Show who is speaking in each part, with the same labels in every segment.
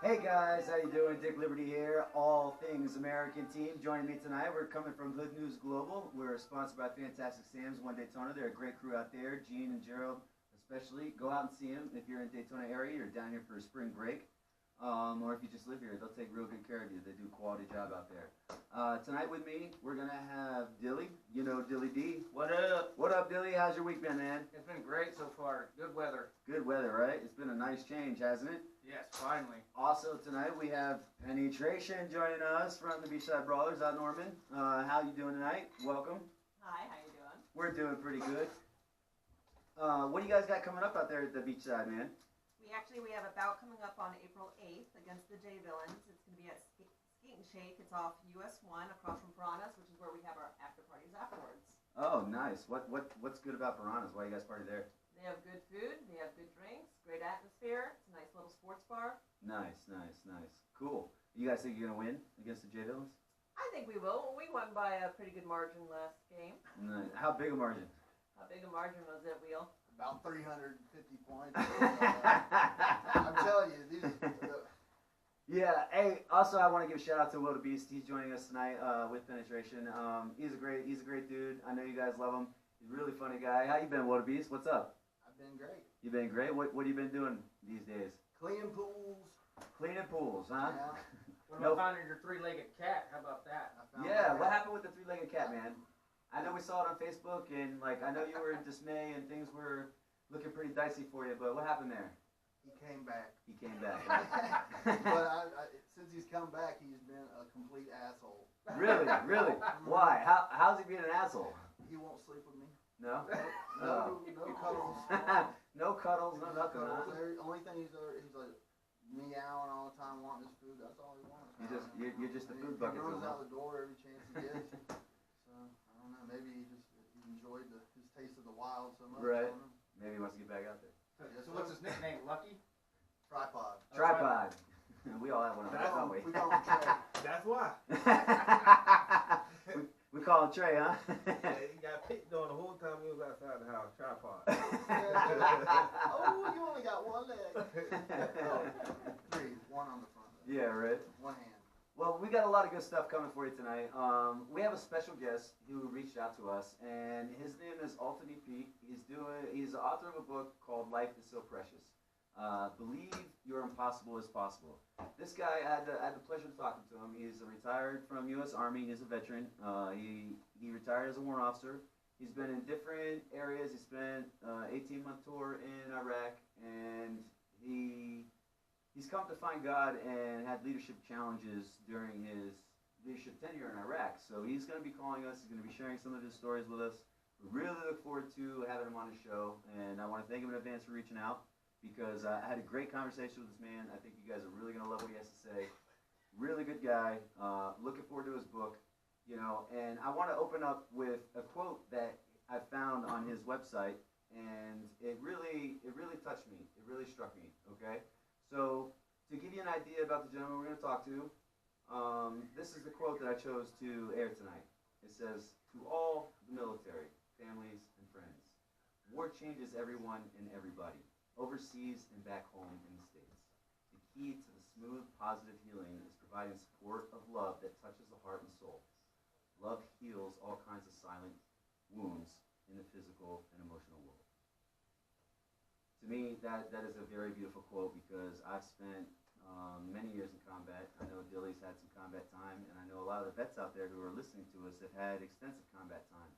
Speaker 1: Hey guys, how you doing? Dick Liberty here, all things American team. Joining me tonight, we're coming from Hood News Global. We're sponsored by Fantastic Sam's, One Daytona. They're a great crew out there. Gene and Gerald especially. Go out and see them if you're in Daytona area or down here for a spring break. Or if you just live here, they'll take real good care of you. They do a quality job out there. Tonight with me, we're going to have Dilly. You know Dilly D.
Speaker 2: What up?
Speaker 1: What up, Dilly? How's your week been, man?
Speaker 2: It's been great so far. Good weather.
Speaker 1: Good weather, right? It's been a nice change, hasn't it?
Speaker 2: Yes, finally.
Speaker 1: Also tonight we have Penetration joining us from the Beachside Brawlers out in Norman. How you doing tonight? Welcome.
Speaker 3: Hi, how you doing?
Speaker 1: We're doing pretty good. What do you guys got coming up out there at the Beachside, man?
Speaker 3: We have a bout coming up on April 8th against the J Villains. It's going to be at Skate and Shake. It's off US 1 across from Piranhas, which is where we have our after parties afterwards.
Speaker 1: Oh, nice. What's good about Piranhas? Why you guys party there?
Speaker 3: They have good food, they have good drinks, great atmosphere. It's a nice little sports bar.
Speaker 1: Nice. Cool. You guys think you're going to win against the J Villains?
Speaker 3: I think we will. We won by a pretty good margin last game.
Speaker 1: Nice. How big a margin?
Speaker 3: How big a margin was it, Wheel?
Speaker 4: About 350 points. I'm telling you, these.
Speaker 1: Yeah. Hey. Also, I want to give a shout out to Will the Beast. He's joining us tonight with Penetration. He's a great dude. I know you guys love him. He's a really funny guy. How you been, Will the Beast? What's up?
Speaker 4: I've been great.
Speaker 1: You been great. What have you been doing these days?
Speaker 4: Cleaning pools.
Speaker 1: Cleaning pools, huh?
Speaker 4: Yeah.
Speaker 2: What about finding your three-legged cat? How about that?
Speaker 1: Yeah. What happened with the three-legged cat, man? I know we saw it on Facebook, and I know you were in dismay, and things were looking pretty dicey for you. But what happened there?
Speaker 4: He came back.
Speaker 1: He came back.
Speaker 4: But since he's come back, he's been a complete asshole.
Speaker 1: Really? Why? How's he being an asshole?
Speaker 4: He won't sleep with me.
Speaker 1: No.
Speaker 4: No cuddles.
Speaker 1: No cuddles. No nothing. Huh?
Speaker 4: Only thing he's like meowing all the time, wanting his food. That's all he wants.
Speaker 1: You're just a food bucket.
Speaker 4: He runs out the door every chance he gets. So I don't know. Maybe he enjoyed his taste of the wild so much.
Speaker 1: Right. Maybe he wants to get back out there.
Speaker 2: So what's his nickname? Lucky?
Speaker 4: Tripod.
Speaker 1: Tripod. We all have one of those, don't we?
Speaker 4: We call him Trey.
Speaker 5: That's why.
Speaker 1: we call him Trey, huh?
Speaker 5: Yeah, he got picked on the whole time we was outside the house. Tripod.
Speaker 4: Oh, you only got one leg. Three. One on the front leg.
Speaker 1: Yeah, right.
Speaker 4: One hand.
Speaker 1: Well, we got a lot of good stuff coming for you tonight. We have a special guest who reached out to us, and his name is Altony Pete. He's the author of a book called Life is So Precious. Believe Your Impossible is Possible. This guy, I had the pleasure of talking to him. He's retired from U.S. Army. He's a veteran. He retired as a warrant officer. He's been in different areas. He spent 18-month tour in Iraq, and he's come to find God and had leadership challenges during his leadership tenure in Iraq. So he's going to be calling us. He's going to be sharing some of his stories with us. We really look forward to having him on the show, and I want to thank him in advance for reaching out, because I had a great conversation with this man. I think you guys are really going to love what he has to say. Really good guy. Looking forward to his book. And I want to open up with a quote that I found on his website, and it really touched me. It really struck me, okay? So to give you an idea about the gentleman we're going to talk to, this is the quote that I chose to air tonight. It says, "To all the military, families, and friends, war changes everyone and everybody, overseas and back home in the States. The key to the smooth, positive healing is providing support of love that touches the heart and soul. Love heals all kinds of silent wounds in the physical and emotional world." To me, that is a very beautiful quote, because I've spent many years in combat. I know Dilly's had some combat time, and I know a lot of the vets out there who are listening to us have had extensive combat time.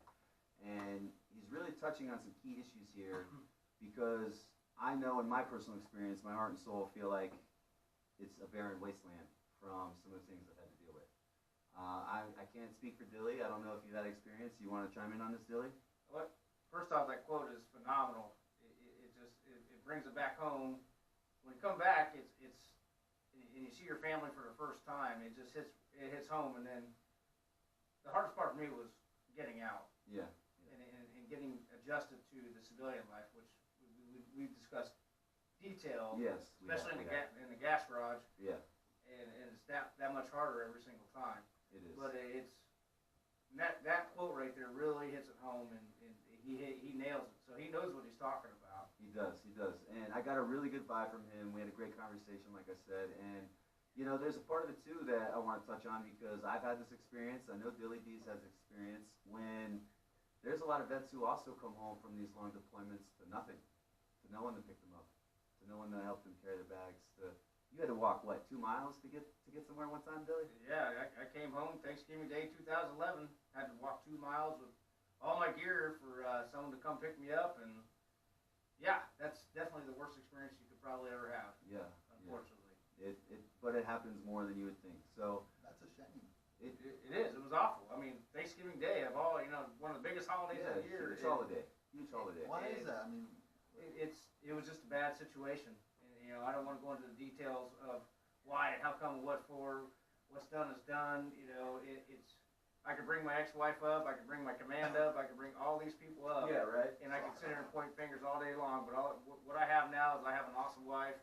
Speaker 1: And he's really touching on some key issues here, because I know in my personal experience, my heart and soul feel like it's a barren wasteland from some of the things I've had to deal with. I can't speak for Dilly. I don't know if you've had experience. You want to chime in on this, Dilly?
Speaker 2: Well, first off, that quote is phenomenal. It brings it back home. When you come back, and you see your family for the first time, it hits home. And then the hardest part for me was getting out.
Speaker 1: Yeah.
Speaker 2: And getting adjusted to the civilian life, which we've discussed detail.
Speaker 1: Yes.
Speaker 2: Especially in the gas garage.
Speaker 1: Yeah.
Speaker 2: And it's that much harder every single time.
Speaker 1: It is.
Speaker 2: But that quote right there really hits it home, and he nails it. So he knows what he's talking about.
Speaker 1: He He does. And I got a really good vibe from him. We had a great conversation, like I said. And, you know, there's a part of it, too, that I want to touch on because I've had this experience. I know Dilly D's has experience when there's a lot of vets who also come home from these long deployments to nothing, to no one to pick them up, to no one to help them carry their bags. You had to walk, what, 2 miles to get somewhere one time, Dilly?
Speaker 2: Yeah, I came home Thanksgiving Day 2011. Had to walk 2 miles with all my gear for someone to come pick me up, and yeah, that's definitely the worst experience you could probably ever have.
Speaker 1: Yeah.
Speaker 2: Unfortunately.
Speaker 1: Yeah. But it happens more than you would think. So
Speaker 4: That's a shame.
Speaker 2: It is. It was awful. I mean, Thanksgiving Day of all, one of the biggest holidays of the year.
Speaker 1: Huge holiday. Huge holiday.
Speaker 4: Why is that? I mean,
Speaker 2: It was just a bad situation. And, I don't want to go into the details of why and how come, what for, what's done is done. I could bring my ex-wife up, I could bring my command up, I could bring all these people up.
Speaker 1: Yeah, right.
Speaker 2: And I could sit here and point fingers all day long. But what I have now is I have an awesome wife.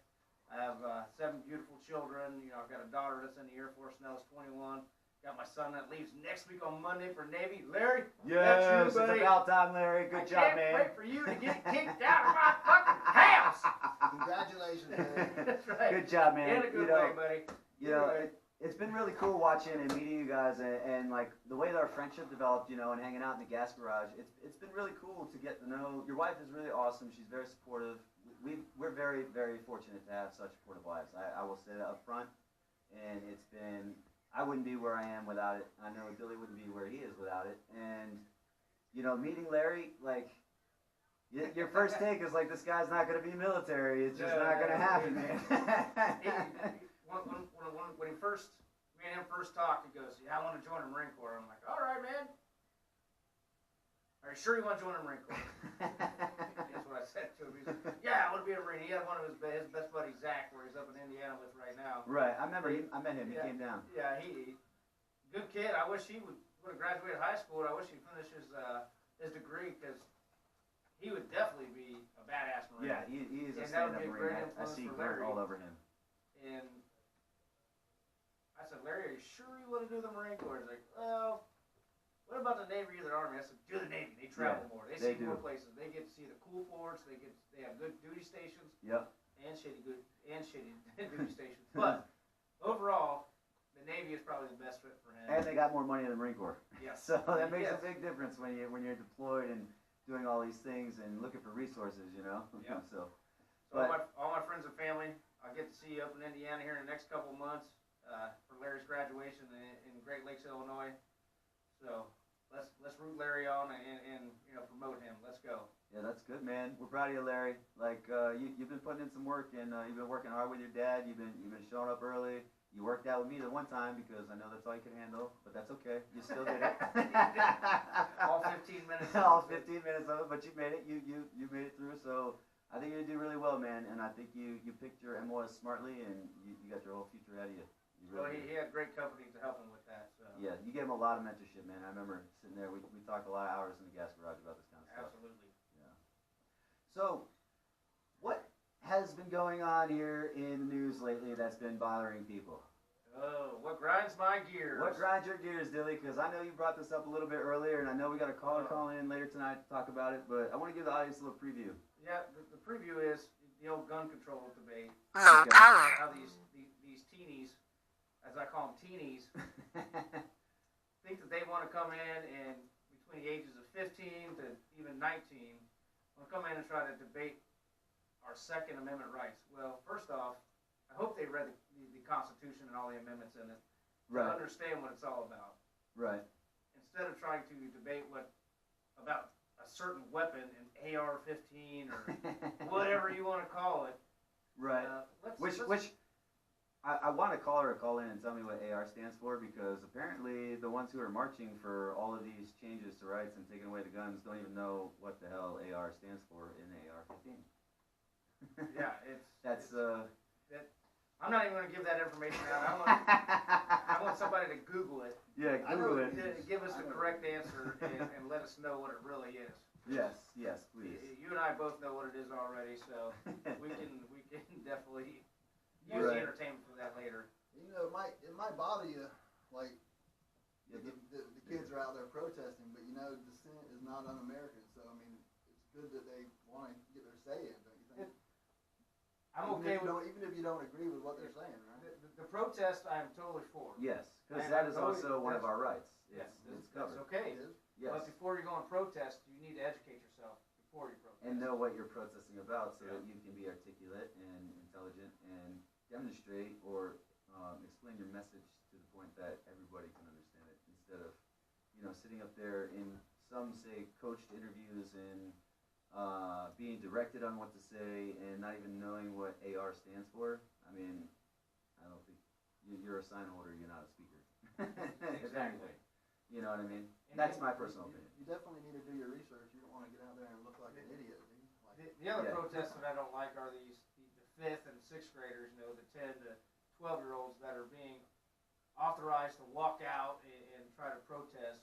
Speaker 2: I have 7 beautiful children. I've got a daughter that's in the Air Force now, is 21. Got my son that leaves next week on Monday for Navy. Larry,
Speaker 1: Yes,
Speaker 2: that's you, buddy.
Speaker 1: it's about time, Larry. Good job,
Speaker 2: I can't
Speaker 1: man.
Speaker 2: wait for you to get kicked out of my fucking house.
Speaker 4: congratulations, man.
Speaker 2: That's right.
Speaker 1: Good job, man.
Speaker 2: In a good way, buddy.
Speaker 1: It's been really cool watching and meeting you guys and like the way that our friendship developed, and hanging out in the gas garage. It's been really cool to get to know. Your wife is really awesome. She's very supportive. We're very, very fortunate to have such supportive wives. I will say that up front. And I wouldn't be where I am without it. I know Billy wouldn't be where he is without it. And, meeting Larry, like, your first take is like, this guy's not going to be military. It's just not going to happen, man.
Speaker 2: When me and him first talked, he goes, "Yeah, I want to join the Marine Corps." I'm like, "All right, man. Are you sure you want to join the Marine Corps?" That's what I said to him. He's like, "Yeah, I want to be a Marine." He had one of his best buddies, Zach, where he's up in Indiana with right now.
Speaker 1: Right, I remember. I met him. He came down.
Speaker 2: Yeah, he good kid. I wish he would have graduated high school. I wish he'd finish his degree because he would definitely be a badass Marine.
Speaker 1: Yeah, he is a
Speaker 2: And that would
Speaker 1: stand-up
Speaker 2: be a
Speaker 1: Marine.
Speaker 2: great
Speaker 1: I
Speaker 2: influence
Speaker 1: see
Speaker 2: for
Speaker 1: Gert
Speaker 2: Larry.
Speaker 1: all over him.
Speaker 2: And I said, "Larry, are you sure you want to do the Marine Corps?" He's like, "Well, what about the Navy or the Army?" I said, "Do the Navy. They travel more. They see more places. They get to see the cool ports. They have good duty stations.
Speaker 1: Yep.
Speaker 2: And shitty duty stations. But overall, the Navy is probably the best fit for him.
Speaker 1: And they got more money than the Marine Corps.
Speaker 2: Yes.
Speaker 1: So that makes a big difference when you're deployed and doing all these things and looking for resources,
Speaker 2: Yep.
Speaker 1: So
Speaker 2: all my friends and family, I'll get to see you up in Indiana here in the next couple of months for Larry's graduation in Great Lakes, Illinois. So let's root Larry on and promote him. Let's go.
Speaker 1: yeah, that's good, man. We're proud of you, Larry. Like you've been putting in some work and you've been working hard with your dad. You've been showing up early. You worked out with me the one time because I know that's all you could handle, but that's okay. You still did it.
Speaker 2: All 15 minutes.
Speaker 1: All 15 minutes of it, but you made it. You made it through. So I think you're gonna do really well, man. And I think you picked your MOS smartly, and you got your whole future ahead of you.
Speaker 2: Well, he had great company to help him with that. So.
Speaker 1: Yeah, you gave him a lot of mentorship, man. I remember sitting there. We talked a lot of hours in the gas garage about this kind of stuff.
Speaker 2: Absolutely.
Speaker 1: Yeah. So, what has been going on here in the news lately that's been bothering people?
Speaker 2: Oh, what grinds my gears?
Speaker 1: What grinds your gears, Dilly? Because I know you brought this up a little bit earlier, and I know we got a caller calling in later tonight to talk about it, but I want to give the audience a little preview.
Speaker 2: Yeah, the preview is the old gun control debate.
Speaker 1: Okay.
Speaker 2: How these teenies, as I call them teenies, think that they want to come in and between the ages of 15 to even 19, want to come in and try to debate our Second Amendment rights. Well, first off, I hope they read the Constitution and all the amendments in it to understand what it's all about.
Speaker 1: Right.
Speaker 2: Instead of trying to debate about a certain weapon, an AR-15 or whatever you want to call it.
Speaker 1: Right. Which I want a caller to call in and tell me what AR stands for, because apparently the ones who are marching for all of these changes to rights and taking away the guns don't even know what the hell AR stands for in AR-15.
Speaker 2: Yeah, I'm not even going to give that information out. I want somebody to Google it.
Speaker 1: Yeah, Google it.
Speaker 2: Give us the correct answer and let us know what it really is.
Speaker 1: Yes, please.
Speaker 2: You and I both know what it is already, so we can definitely use the entertainment for that later.
Speaker 4: It might bother you, like the kids are out there protesting, but dissent is not un-American. So I mean, it's good that they want to get their say in, don't you
Speaker 2: I'm
Speaker 4: Even
Speaker 2: okay
Speaker 4: if you
Speaker 2: with
Speaker 4: don't- even if you don't agree with what they're saying, right?
Speaker 2: the protest. I'm totally for.
Speaker 1: Yes, because
Speaker 2: And
Speaker 1: that
Speaker 2: I'm
Speaker 1: is
Speaker 2: totally-
Speaker 1: also one of
Speaker 2: that's-
Speaker 1: our rights.
Speaker 2: Yes,
Speaker 1: It's
Speaker 2: that's
Speaker 1: covered.
Speaker 2: okay.
Speaker 4: It is.
Speaker 1: Yes.
Speaker 2: But before you go and protest, you need to educate yourself before you protest.
Speaker 1: And know what you're protesting about so
Speaker 2: Yeah.
Speaker 1: that you can be articulate and intelligent and demonstrate or explain your message to the point that everybody can understand it instead of, sitting up there in some say coached interviews and being directed on what to say and not even knowing what AR stands for. I mean, I don't think you're a sign holder, you're not a speaker. If
Speaker 2: Exactly.
Speaker 1: anything. You know what I mean?
Speaker 2: And
Speaker 1: That's
Speaker 2: then-
Speaker 1: my personal opinion.
Speaker 4: You definitely need to do your research. You don't wanna get out there and look like an idiot, do you? Like,
Speaker 2: The other
Speaker 1: Yeah.
Speaker 2: protests that I don't like are the 5th and 6th graders, the 10 to 12-year-olds that are being authorized to walk out and try to protest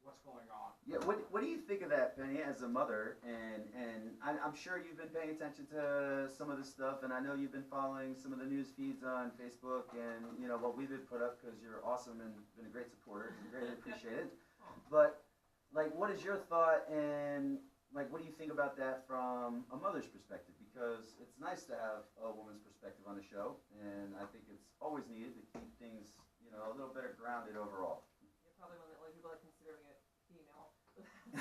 Speaker 2: what's going on.
Speaker 1: Yeah, what do you think of that, Penny, as a mother? And I'm sure you've been paying attention to some of this stuff, and I know you've been following some of the news feeds on Facebook and what we've been put up because you're awesome and been a great supporter and greatly appreciated. But like, what is your thought and like, what do you think about that from a mother's perspective? Because it's nice to have a woman's perspective on the show, and I think it's always needed to keep things a little better grounded overall.
Speaker 3: You're probably one of the only people that consider me a female.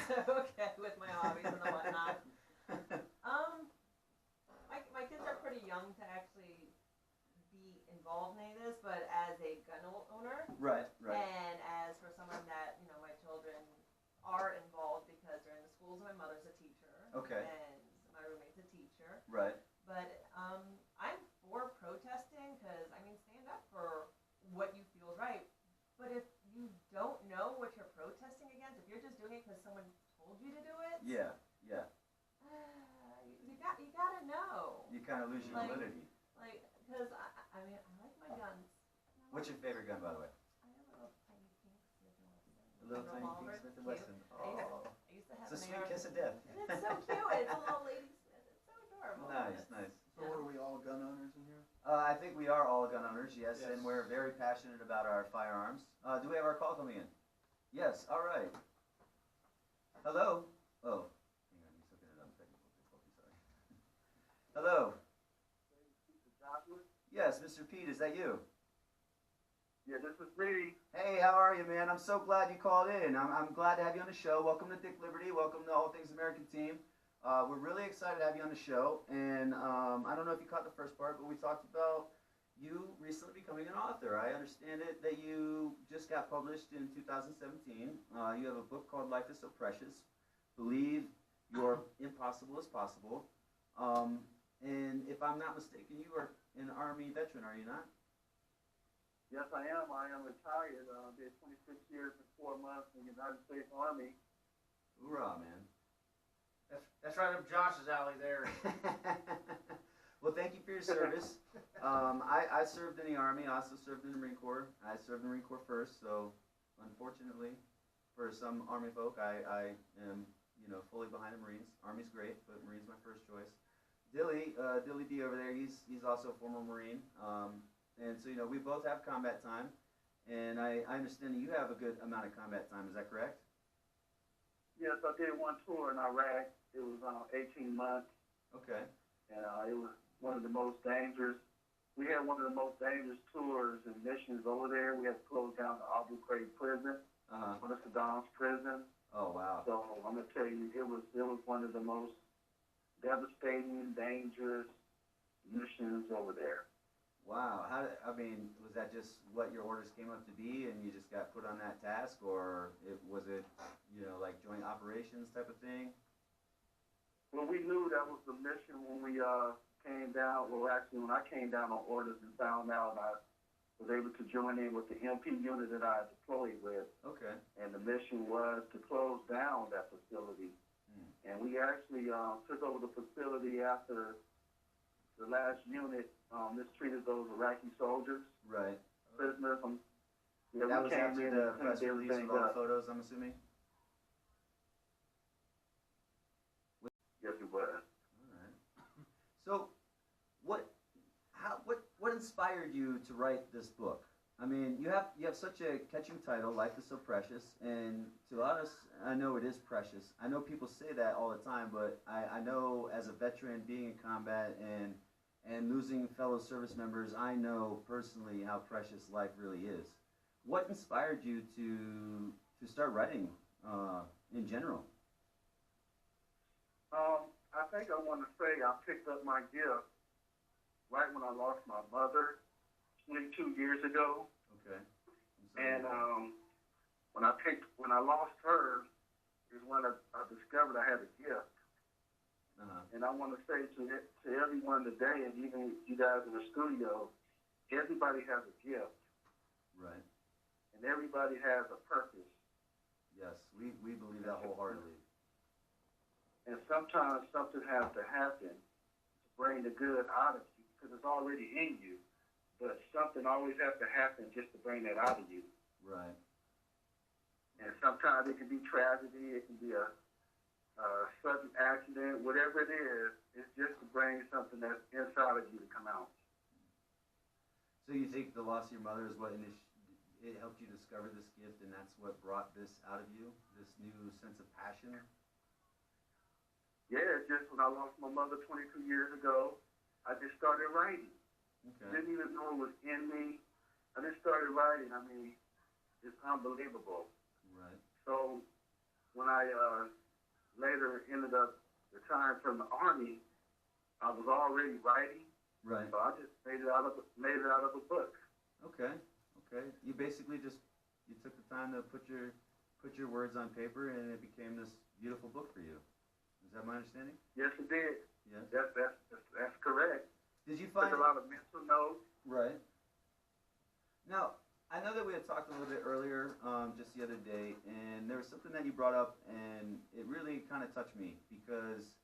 Speaker 3: So, okay, with my hobbies and the whatnot. My kids are pretty young to actually be involved in any of this, but as a gun owner,
Speaker 1: Right, right.
Speaker 3: and as for someone that, my children are involved because they're in the schools and my mother's a teacher.
Speaker 1: Okay.
Speaker 3: And my roommate's a teacher.
Speaker 1: Right.
Speaker 3: But I'm for protesting because, stand up for what you feel is right. But if you don't know what you're protesting against, if you're just doing it because someone told you to do it,
Speaker 1: Yeah, yeah.
Speaker 3: you gotta know.
Speaker 1: You kind of lose your
Speaker 3: Like-
Speaker 1: validity.
Speaker 3: Because I like my guns.
Speaker 1: What's your favorite gun, by the way?
Speaker 3: I have a little tiny pink Smith & Wesson.
Speaker 1: A little tiny
Speaker 3: revolver.
Speaker 1: pink Smith
Speaker 3: It's
Speaker 1: and Wesson.
Speaker 3: cute.
Speaker 1: Oh,
Speaker 3: I used to have
Speaker 1: it's a
Speaker 3: an
Speaker 1: sweet
Speaker 3: AR.
Speaker 1: kiss of death.
Speaker 3: And it's so cute. It's a little lady Smith. It's so adorable.
Speaker 1: Nice,
Speaker 3: It's-
Speaker 1: nice.
Speaker 4: so what are we all gun owners in here?
Speaker 1: I think we are all gun owners, yes,
Speaker 2: Yes.
Speaker 1: and we're very passionate about our firearms. Do we have our call coming in? Yes, all right. Hello? Oh, hang on, he's looking at another technical difficulty, sorry. Hello? Yes, Mr. Pete, is that you?
Speaker 6: Yeah, this is me.
Speaker 1: Hey, how are you, man? I'm so glad you called in. I'm glad to have you on the show. Welcome to Dick Liberty. Welcome to All Things American Team. We're really excited to have you on the show. And I don't know if you caught the first part, but we talked about you recently becoming an author. I understand it that you just got published in 2017. You have a book called Life is So Precious. Believe your impossible is possible. And if I'm not mistaken, you are an Army veteran, are you not?
Speaker 6: Yes, I am. I am retired. Did 26 years and 4 months in the United States Army.
Speaker 1: Hoorah, man.
Speaker 2: That's right up Josh's alley there.
Speaker 1: Well, thank you for your service. I served in the Army. I also served in the Marine Corps. I served in the Marine Corps first, so unfortunately, for some Army folk, I am fully behind the Marines. Army's great, but Marine's my first choice. Dilly D over there, he's also a former Marine. And so, we both have combat time, and I understand that you have a good amount of combat time. Is that correct?
Speaker 6: Yes, I did one tour in Iraq. It was 18 months,
Speaker 1: Okay.
Speaker 6: and it was one of the most dangerous. We had one of the most dangerous tours and missions over there. We had to close down the Abu Ghraib prison,
Speaker 1: Uh-huh.
Speaker 6: one of Saddam's prisons.
Speaker 1: Oh, wow.
Speaker 6: So I'm gonna tell you, it was one of the most devastating, dangerous missions over there.
Speaker 1: Wow. Was that just what your orders came up to be and you just got put on that task, or was it, like joint operations type of thing?
Speaker 6: Well, we knew that was the mission when we came down. Well, actually, when I came down on orders and found out, I was able to join in with the MP unit that I deployed with,
Speaker 1: Okay.
Speaker 6: and the mission was to close down that facility. And we actually took over the facility after the last unit mistreated those Iraqi soldiers,
Speaker 1: Right.
Speaker 6: prisoners. Yeah,
Speaker 1: That
Speaker 6: we
Speaker 1: was
Speaker 6: came
Speaker 1: after
Speaker 6: in
Speaker 1: the
Speaker 6: and
Speaker 1: press
Speaker 6: cleaned
Speaker 1: release
Speaker 6: everything
Speaker 1: with all the
Speaker 6: up.
Speaker 1: photos, I'm assuming?
Speaker 6: Yes, it was.
Speaker 1: All right. So, what inspired you to write this book? I mean, you have such a catching title, Life is So Precious, and to a lot of us, I know it is precious. I know people say that all the time, but I know as a veteran being in combat and and losing fellow service members, I know personally how precious life really is. What inspired you to start writing in general?
Speaker 6: I think I want to say I picked up my gift right when I lost my mother 22 years ago.
Speaker 1: Okay.
Speaker 6: And when I lost her is when I discovered I had a gift. And I want to say to everyone today, and even you guys in the studio, everybody has a gift.
Speaker 1: Right.
Speaker 6: And everybody has a purpose.
Speaker 1: Yes, we believe that wholeheartedly.
Speaker 6: And sometimes something has to happen to bring the good out of you because it's already in you. But something always has to happen just to bring that out of you.
Speaker 1: Right.
Speaker 6: And sometimes it can be tragedy, it can be a sudden accident, whatever it is, it's just to bring something that's inside of you to come out.
Speaker 1: So you think the loss of your mother is what it helped you discover this gift, and that's what brought this out of you, this new sense of passion?
Speaker 6: Yeah, just when I lost my mother 22 years ago, I just started writing.
Speaker 1: Okay.
Speaker 6: Didn't even know it was in me. I just started writing. I mean, it's unbelievable.
Speaker 1: Right.
Speaker 6: So when I later ended up retiring from the Army, I was already writing.
Speaker 1: Right.
Speaker 6: So I just made it out of a book.
Speaker 1: Okay. Okay. You basically you took the time to put your words on paper, and it became this beautiful book for you. Is that my understanding?
Speaker 6: Yes, it did.
Speaker 1: Yes.
Speaker 6: That's correct.
Speaker 1: Did you find
Speaker 6: Took a lot of mental notes.
Speaker 1: Right. Now, I know that we had talked a little bit earlier, just the other day, and there was something that you brought up, and it really kind of touched me because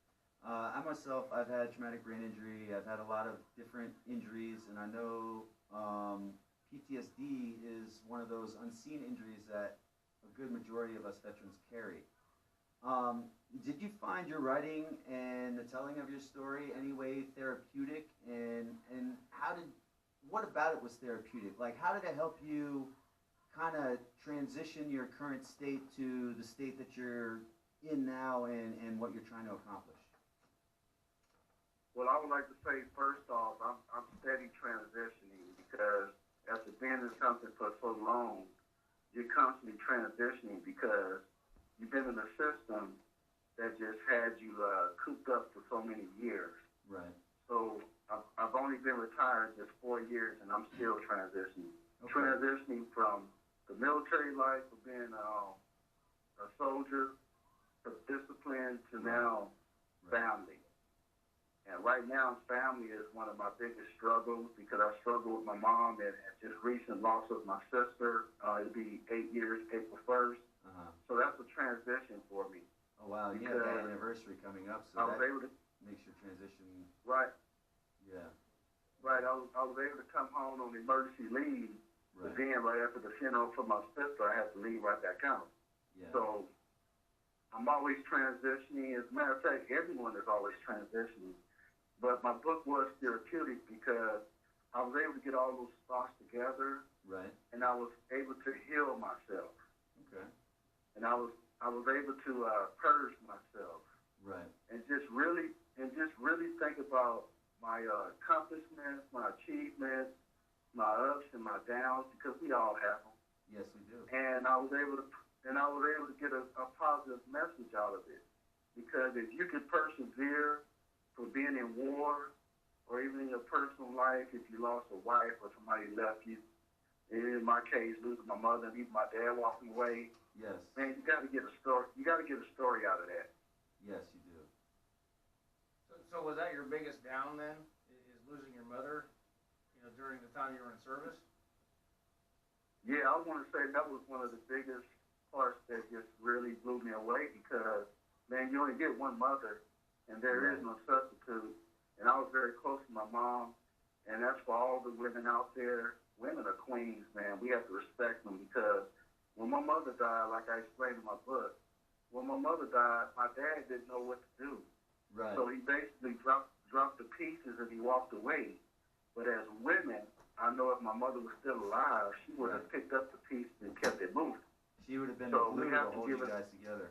Speaker 1: I myself, I've had traumatic brain injury. I've had a lot of different injuries, and I know PTSD is one of those unseen injuries that a good majority of us veterans carry. Did you find your writing and the telling of your story any way therapeutic, and what about it was therapeutic? Like, how did it help you kind of transition your current state to the state that you're in now and what you're trying to accomplish?
Speaker 6: Well, I would like to say, first off, I'm steady transitioning because after being in something for so long, you're constantly transitioning because you've been in a system that just had you cooped up for so many years.
Speaker 1: Right.
Speaker 6: So I've only been retired just 4 years, and I'm still transitioning.
Speaker 1: Okay.
Speaker 6: Transitioning from the military life of being a soldier, to discipline, to now family. And right now, family is one of my biggest struggles because I struggle with my mom and just recent loss of my sister. It'll be 8 years, April 1st. So that's a transition for me.
Speaker 1: Oh, wow. You have that anniversary coming up, so
Speaker 6: I was able to,
Speaker 1: makes your transition.
Speaker 6: right,
Speaker 1: Yeah.
Speaker 6: right. I was able to come home on emergency leave, but
Speaker 1: Right.
Speaker 6: then right after the funeral for my sister, I had to leave right back out.
Speaker 1: Yeah.
Speaker 6: So I'm always transitioning. As a matter of fact, everyone is always transitioning. But my book was therapeutic because I was able to get all those thoughts together,
Speaker 1: Right.
Speaker 6: and I was able to heal myself.
Speaker 1: Okay.
Speaker 6: And I was able to purge myself
Speaker 1: Right.
Speaker 6: and just really think about my accomplishments, my achievements, my ups and my downs, because we all have them.
Speaker 1: Yes, we do.
Speaker 6: And I was able to get a positive message out of it, because if you could persevere for being in war, or even in your personal life, if you lost a wife or somebody left you, in my case, losing my mother and even my dad walking away.
Speaker 1: Yes.
Speaker 6: Man, you got to get a story. You got to get a story out of that.
Speaker 1: Yes, you do.
Speaker 2: So was that your biggest down then? Is losing your mother, during the time you were in service?
Speaker 6: Yeah, I want to say that was one of the biggest parts that just really blew me away because, man, you only get one mother, and there is no substitute. And I was very close to my mom, and that's for all the women out there. Women are queens, man. We have to respect them because when my mother died, like I explained in my book, when my mother died, my dad didn't know what to do.
Speaker 1: Right.
Speaker 6: So he basically dropped the pieces and he walked away. But as women, I know if my mother was still alive, she would have picked up the pieces and kept it moving.
Speaker 1: She would have been
Speaker 6: So
Speaker 1: the glue
Speaker 6: we have
Speaker 1: to
Speaker 6: to
Speaker 1: hold
Speaker 6: give
Speaker 1: you
Speaker 6: it-
Speaker 1: guys together.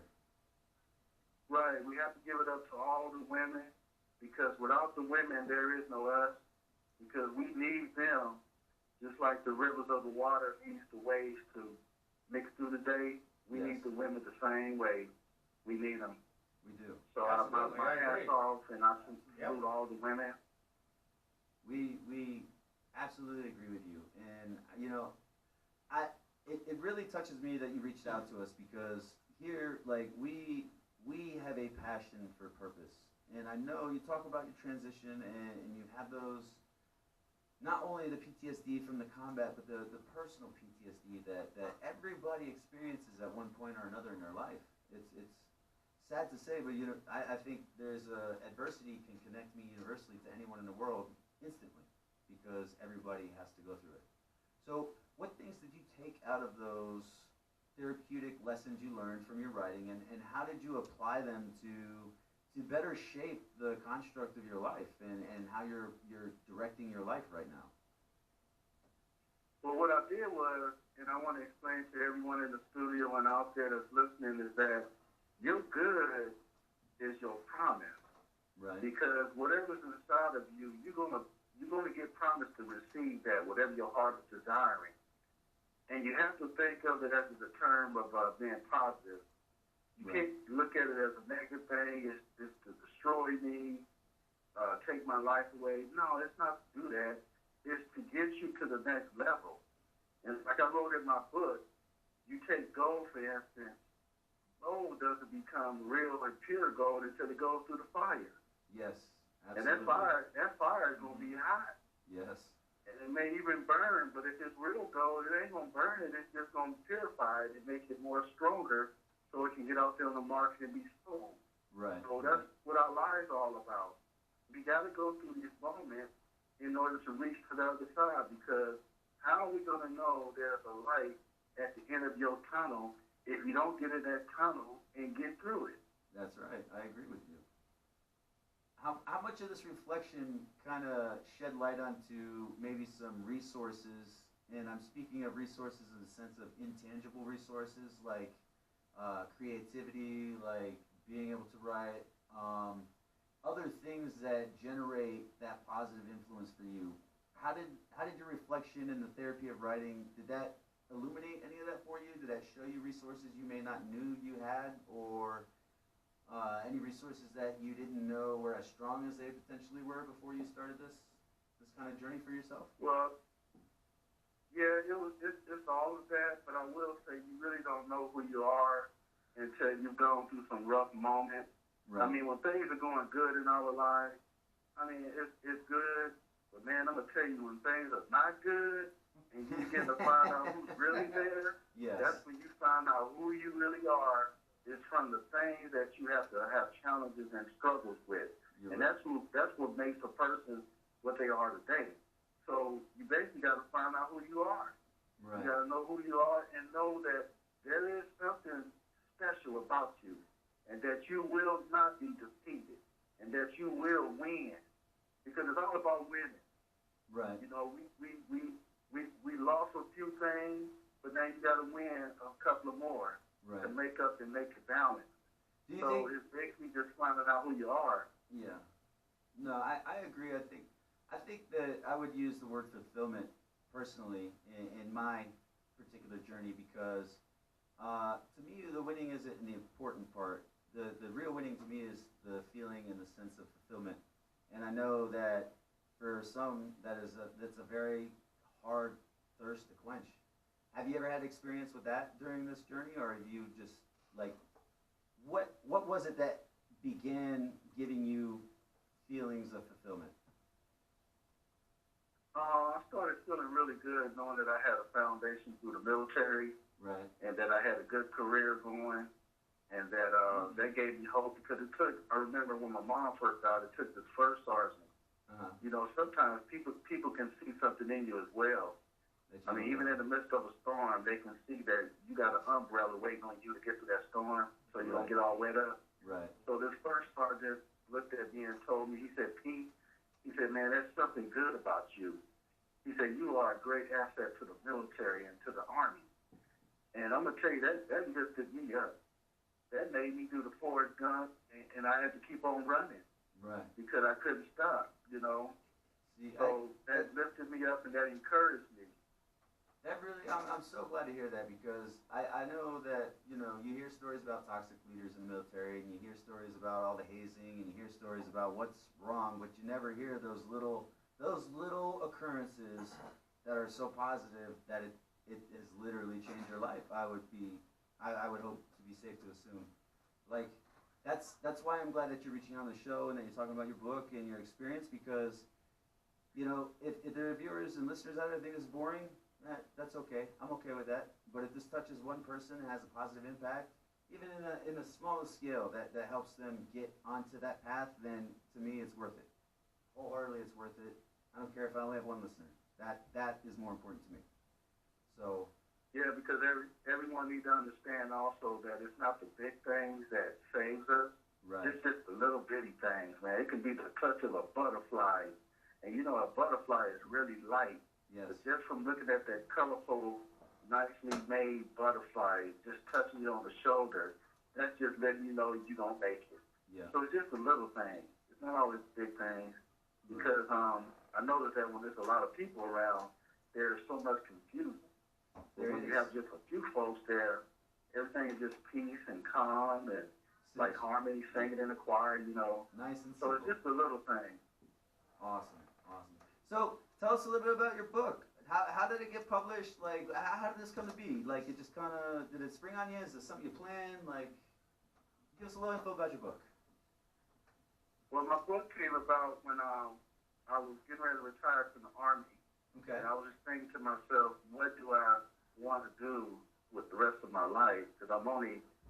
Speaker 6: Right, we have to give it up to all the women because without the women, there is no us. because we need them just like the rivers of the water needs the waves to mix through the day. We
Speaker 1: Yes.
Speaker 6: need the women the same way. We need them.
Speaker 1: We do.
Speaker 6: So
Speaker 2: Absolutely,
Speaker 6: my
Speaker 2: I
Speaker 6: hats
Speaker 2: agree.
Speaker 6: off, and I salute
Speaker 2: Yep.
Speaker 6: all the women.
Speaker 1: We absolutely agree with you, and it really touches me that you reached out to us because here, like we have a passion for purpose, and I know you talk about your transition and you have those, not only the PTSD from the combat, but the personal PTSD that everybody experiences at one point or another in their life. It's sad to say, but I think there's adversity can connect me universally to anyone in the world instantly because everybody has to go through it. So what things did you take out of those therapeutic lessons you learned from your writing, and how did you apply them to better shape the construct of your life and how you're directing your life right now?
Speaker 6: Well, what I did was, and I want to explain to everyone in the studio and out there that's listening, is that your good is your promise.
Speaker 1: Right.
Speaker 6: Because whatever's inside of you, you're gonna get promised to receive that, whatever your heart is desiring. And you have to think of it as a term of being positive. You
Speaker 1: Right.
Speaker 6: can't look at it as a negative thing. It's to destroy me, take my life away. No, it's not to do that. It's to get you to the next level. And like I wrote in my book, you take gold, for instance. Gold doesn't become real and pure gold until it goes through the fire.
Speaker 1: Yes.
Speaker 6: And
Speaker 1: Absolutely.
Speaker 6: that fire is gonna be hot.
Speaker 1: Yes.
Speaker 6: And it may even burn, but if it's real gold, it ain't gonna burn it. It's just gonna purify it and make it more stronger, so it can get out there on the market and be sold.
Speaker 1: Right.
Speaker 6: So that's what our lives are all about. We gotta go through this moment in order to reach to the other side, because how are we gonna know there's a light at the end of your tunnel if you don't get in that tunnel and get through it?
Speaker 1: That's right. I agree with you. How much of this reflection kind of shed light onto maybe some resources, and I'm speaking of resources in the sense of intangible resources like creativity, like being able to write, other things that generate that positive influence for you. How did your reflection and the therapy of writing, did that illuminate any of that for you? Did that show you resources you may not knew you had, or any resources that you didn't know were as strong as they potentially were before you started this kind of journey for yourself?
Speaker 6: Well, yeah, it's all of that, but I will say you really don't know who you are until you've gone through some rough moments.
Speaker 1: Right.
Speaker 6: I mean, when things are going good in our lives, I mean, it's good, but man, I'm gonna tell you, when things are not good, and you begin to find out who's really there,
Speaker 1: Yes.
Speaker 6: that's when you find out who you really are. Is from the things that you have to have challenges and struggles with.
Speaker 1: You're
Speaker 6: And
Speaker 1: right.
Speaker 6: that's what makes a person what they are today. So you basically got to find out who you are.
Speaker 1: Right.
Speaker 6: You got to know who you are and know that there is something special about you, and that you will not be defeated, and that you will win, because it's all about winning.
Speaker 1: Right.
Speaker 6: You know, we lost a few things, but now you got to win a couple of more to
Speaker 1: Right.
Speaker 6: make up and make it balance.
Speaker 1: Do you
Speaker 6: So
Speaker 1: think?
Speaker 6: it's basically just finding out who you are.
Speaker 1: Yeah. No, I agree. I think that I would use the word fulfillment personally in my particular journey because to me the winning isn't the important part. The real winning to me is the feeling and the sense of fulfillment. And I know that for some that's a very hard thirst to quench. Have you ever had experience with that during this journey, or have you just like what was it that began giving you feelings of fulfillment?
Speaker 6: I started feeling really good knowing that I had a foundation through the military
Speaker 1: Right.
Speaker 6: and that I had a good career going, and that that gave me hope, because it took. I remember when my mom first died, it took this first sergeant.
Speaker 1: Uh-huh.
Speaker 6: You know, sometimes people can see something in you as well.
Speaker 1: That
Speaker 6: I mean,
Speaker 1: you-
Speaker 6: even in the midst of a storm, they can see that you got an umbrella waiting on you to get through that storm, so you don't
Speaker 1: Right.
Speaker 6: get all wet up.
Speaker 1: Right.
Speaker 6: So this first sergeant looked at me and told me, he said, Pete, he said, man, there's something good about you. He said, you are a great asset to the military and to the Army. And I'm going to tell you, that lifted me up. That made me do the Forrest Gump, and I had to keep on running
Speaker 1: Right.
Speaker 6: because I couldn't stop, you know.
Speaker 1: See,
Speaker 6: So that lifted me up and that encouraged me.
Speaker 1: that really, I'm so glad to hear that because I know that, you know, you hear stories about toxic leaders in the military and you hear stories about all the hazing and you hear stories about what's wrong, but you never hear those little occurrences that are so positive that it has literally changed your life. I would hope to be safe to assume. Like, that's why I'm glad that you're reaching out on the show and that you're talking about your book and your experience because, you know, if there are viewers and listeners out there that think it's boring, that's okay. I'm okay with that. But if this touches one person and has a positive impact, even in a smallest scale, that helps them get onto that path, then to me it's worth it. Wholeheartedly, it's worth it. I don't care if I only have one listener. That is more important to me. So.
Speaker 6: Yeah, because everyone needs to understand also that it's not the big things that saves us.
Speaker 1: Right.
Speaker 6: It's just the little bitty things, man. It can be the touch of a butterfly. And you know, a butterfly is really light.
Speaker 1: Yes.
Speaker 6: But just from looking at that colorful, nicely made butterfly, just touching you on the shoulder, that's just letting you know you don't make it.
Speaker 1: Yeah.
Speaker 6: So it's just the little things. It's not always big things. Because I noticed that when there's a lot of people around, there's so much confusion. When you have just a few folks there, everything is just peace and calm and like harmony, singing in the choir, you know.
Speaker 1: Nice and
Speaker 6: So
Speaker 1: simple.
Speaker 6: it's just a little thing.
Speaker 1: Awesome. So tell us a little bit about your book. How did it get published? Like, how did this come to be? Like, it just kind of, did it spring on you? Is this something you planned? Like, give us a little info about your book.
Speaker 6: Well, my book came about when I was getting ready to retire from the Army.
Speaker 1: Okay.
Speaker 6: And I was just thinking to myself, what do I want to do with the rest of my life? Because I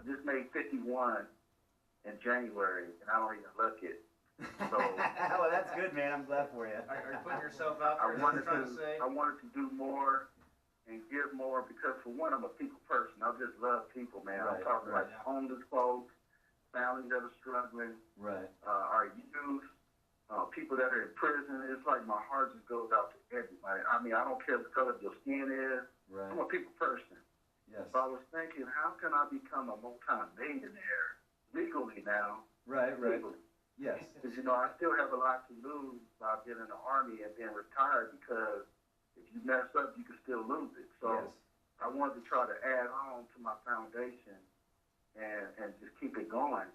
Speaker 6: just made 51 in January, and I don't even look it. So,
Speaker 1: well, that's good, man. I'm glad for you.
Speaker 2: Are you putting yourself out
Speaker 6: I
Speaker 2: there? Is that what
Speaker 6: wanted
Speaker 2: you're trying to say?
Speaker 6: I wanted to do more and give more because, for one, I'm a people person. I just love people, man.
Speaker 1: Right,
Speaker 6: I'm talking
Speaker 1: right.
Speaker 6: like homeless folks, families that are struggling,
Speaker 1: Right.
Speaker 6: our youth, people that are in prison. It's like my heart just goes out to everybody. I mean, I don't care what color your skin is.
Speaker 1: Right.
Speaker 6: I'm a people person.
Speaker 1: Yes.
Speaker 6: So I was thinking, how can I become a multi-millionaire legally now?
Speaker 1: Right.
Speaker 6: Legally.
Speaker 1: Yes.
Speaker 6: Because, you know, I still have a lot to lose by being in the Army and being retired because if you mess up, you can still lose it. So
Speaker 1: Yes.
Speaker 6: I wanted to try to add on to my foundation and just keep it going.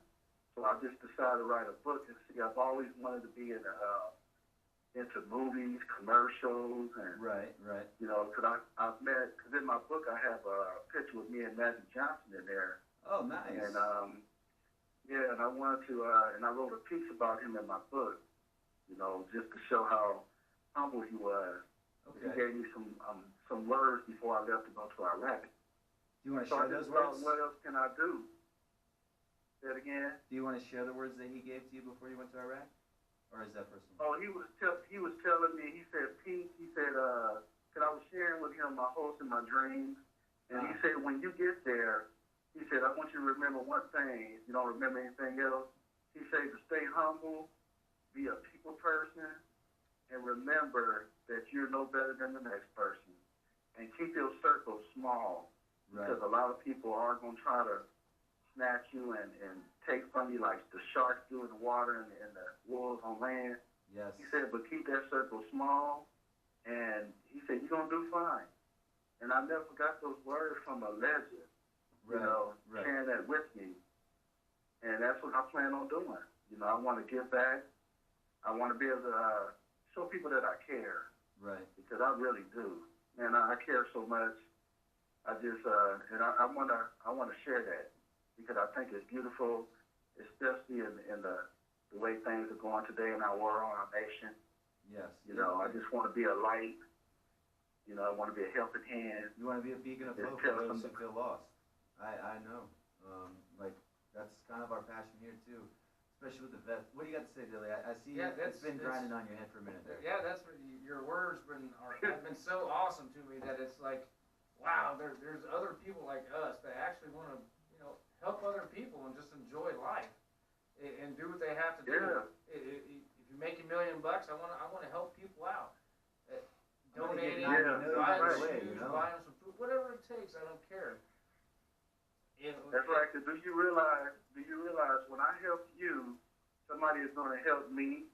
Speaker 6: So I just decided to write a book. And see, I've always wanted to be into movies, commercials, and
Speaker 1: Right.
Speaker 6: you know, because because in my book I have a picture with me and Magic Johnson in there,
Speaker 1: Oh, nice.
Speaker 6: and and I wanted to, and I wrote a piece about him in my book, you know, just to show how humble he was. He
Speaker 1: Okay.
Speaker 6: gave me some words before I left to go to Iraq.
Speaker 1: Do you want to
Speaker 6: So I
Speaker 1: share
Speaker 6: just
Speaker 1: those
Speaker 6: thought,
Speaker 1: words?
Speaker 6: what else can I do? Say it again.
Speaker 1: Do you want to share the words that he gave to you before you went to Iraq? Or is that personal?
Speaker 6: Oh, he was telling me, he said, Pete, he said, because I was sharing with him my hopes and my dreams, and he said, when you get there, he said, I want you to remember one thing. If you don't remember anything else, he said to stay humble, be a people person, and remember that you're no better than the next person. And keep your circle small,
Speaker 1: Right.
Speaker 6: because a lot of people are going to try to snatch you and take from you like the sharks do in the water and the wolves on land.
Speaker 1: Yes.
Speaker 6: He said, but keep that circle small, and he said, you're going to do fine. And I never forgot those words from a legend, you know, sharing that with me. And that's what I plan on doing. You know, I want to give back. I want to be able to show people that I care,
Speaker 1: Right.
Speaker 6: because I really do. Man, I care so much. I just, and I want to share that, because I think it's beautiful, especially in the way things are going today in our world, our nation.
Speaker 1: Yes.
Speaker 6: You know, I just want to be a light. You know, I want to be a helping hand.
Speaker 1: You want to be a beacon of
Speaker 6: Just
Speaker 1: hope
Speaker 6: tell
Speaker 1: for those who
Speaker 6: somebody.
Speaker 1: feel lost. I know. Like, that's kind of our passion here, too. Especially with the vets. What do you got to say, Dilly? I see
Speaker 2: Yeah,
Speaker 1: it's been grinding on your head for a minute there.
Speaker 2: Yeah, that's what your words have been so awesome to me that it's like, wow, there's other people like us that actually want to, you know, help other people and just enjoy life and do what they have to do.
Speaker 6: Yeah.
Speaker 2: If you're making $1 million, I want to help people out.
Speaker 1: I'm gonna get
Speaker 2: Donating,
Speaker 1: 90
Speaker 6: million
Speaker 2: buying
Speaker 6: right.
Speaker 2: shoes,
Speaker 1: you know?
Speaker 2: buying some food, whatever it takes, I don't care.
Speaker 6: That's right. 'Cause do you realize when I help you, somebody is going to help me,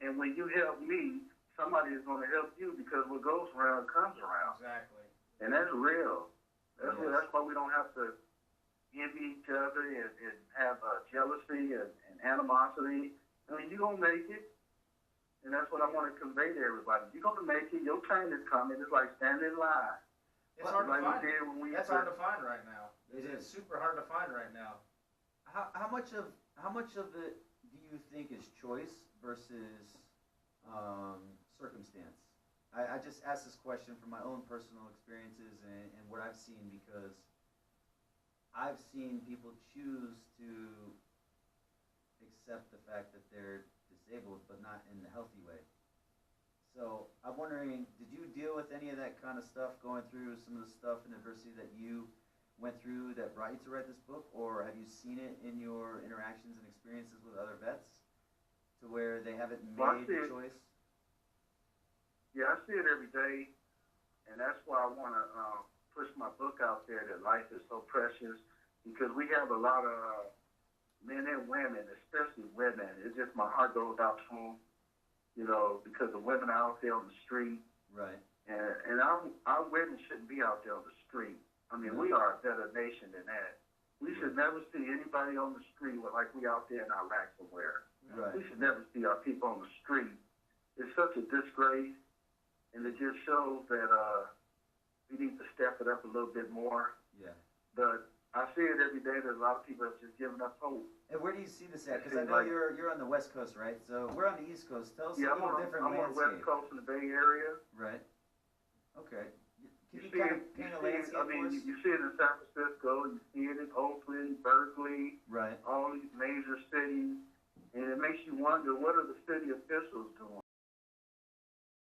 Speaker 6: and when you help me, somebody is going to help you because what goes around comes around.
Speaker 2: Exactly.
Speaker 6: And that's real. That's
Speaker 1: Yes.
Speaker 6: that's why we don't have to envy each other and have jealousy and animosity. I mean, you're going to make it. And that's what I want to convey to everybody. You're going to make it. Your time is coming. It's like standing in line.
Speaker 2: It's hard to
Speaker 6: Like we
Speaker 2: find.
Speaker 6: did when we
Speaker 2: That's hard to find right now.
Speaker 1: It
Speaker 2: It's
Speaker 1: is.
Speaker 2: super hard to find right now.
Speaker 1: How much of it do you think is choice versus circumstance? I just asked this question from my own personal experiences and what I've seen, because I've seen people choose to accept the fact that they're disabled, but not in the healthy way. So I'm wondering, did you deal with any of that kind of stuff, going through some of the stuff and adversity that you went through that brought you to write this book, or have you seen it in your interactions and experiences with other vets to where they haven't
Speaker 6: Well, I
Speaker 1: made
Speaker 6: see
Speaker 1: the
Speaker 6: it.
Speaker 1: choice?
Speaker 6: Yeah, I see it every day, and that's why I want to push my book out there, that life is so precious, because we have a lot of men and women, especially women. It's just my heart goes out to them, because the women are out there on the street,
Speaker 1: Right.
Speaker 6: and our women shouldn't be out there on the street. I mean, we are a better nation than that. We should never see anybody on the street like we out there in Iraq somewhere.
Speaker 1: Right.
Speaker 6: We should never see our people on the street. It's such a disgrace, and it just shows that we need to step it up a little bit more.
Speaker 1: Yeah.
Speaker 6: But I see it every day that a lot of people have just given up hope.
Speaker 1: And where do you see this at? Because I
Speaker 6: Seems
Speaker 1: know
Speaker 6: like-
Speaker 1: you're on the West Coast, right? So we're on the East Coast. Tell us
Speaker 6: Yeah,
Speaker 1: a
Speaker 6: I'm
Speaker 1: little
Speaker 6: on
Speaker 1: different
Speaker 6: the
Speaker 1: landscape.
Speaker 6: West Coast in the Bay Area.
Speaker 1: Right. Okay. Can you
Speaker 6: see
Speaker 1: kind
Speaker 6: it,
Speaker 1: of paint a
Speaker 6: you see it,
Speaker 1: landscape
Speaker 6: I mean,
Speaker 1: for us?
Speaker 6: you see it in San Francisco, you see it in Oakland, Berkeley,
Speaker 1: Right.
Speaker 6: all these major cities, and it makes you wonder, what are the city officials doing?